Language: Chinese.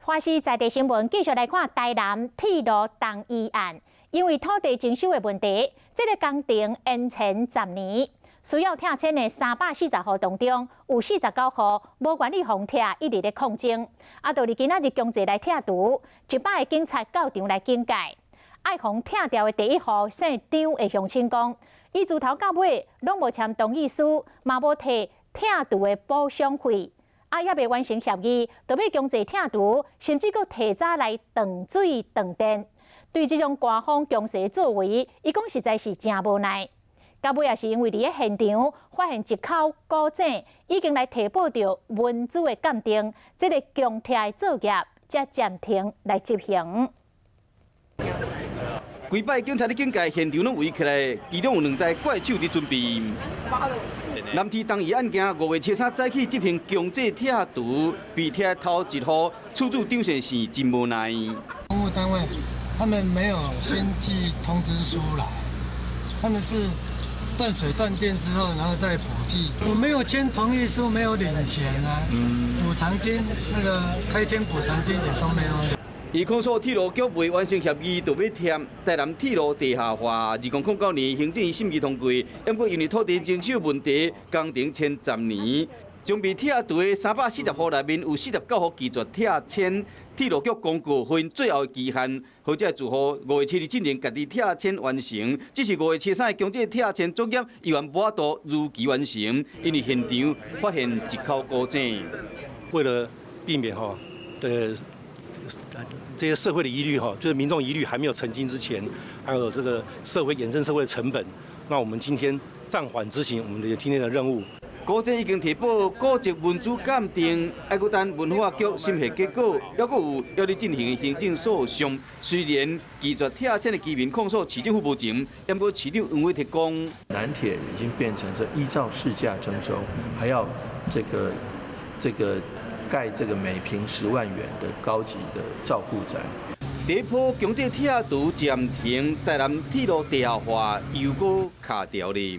华视在地新闻继续来看台南铁路同意案，因为土地征收的问题，这个工程延前10年。需要拆迁的340户当中，有49户无愿意封拆，一直咧抗争。就伫今仔日强制来拆除，100个警察到场来警戒。爱封拆掉的第一户姓张的乡亲讲，伊自头到尾拢无签同意书，嘛无摕拆除的补偿费。也未完成协议，就要强制拆除，甚至阁提早来断水断电。对这种官方强势的作为，伊讲实在是真无奈。到尾也是因为伫现场发现一口古井，已经来提报着文字的鉴定，这个强拆的作业才暂停来执行。规摆警察咧警戒，现场拢围起来，其中有2台怪手伫准备。南thị同意案件5月7日早起执行强制拆除，被拆头一户厝主张先生真无奈。公务单位他们没有先寄通知书来，他们是断水断电之后，然后再补寄。我没有签同意书，没有领钱啊，补偿金那个拆迁补偿金也都没有领。伊控诉铁路局未完成协议，就要拆台南铁路地下化。2009年行政院审议通过，不过因为土地征收问题，工程签10年。将被拆除的340户内面有49户拒绝拆迁，铁路局公告分最后的期限，或者住户5月7日进行家己拆迁完成。只是5月7日的强制拆迁作业依然无法度如期完成，因为现场发现一口古井。为了避免这些社会的疑虑就是民众疑虑还没有澄清之前，还有这个衍生社会的成本，那我们今天暂缓执行我们的今天的任务。古井已经提报古籍文书鉴定，还阁等文化局审核结果，还阁有要你进行行政诉讼。虽然拒绝拆迁的居民控诉市政府无情，不过市长黄伟提讲，南铁已经变成是依照市价征收，还要这个盖这个每坪10万元的高级的照顾宅。第一波强制拆除暂停，台南铁路地下化又阁卡条咧。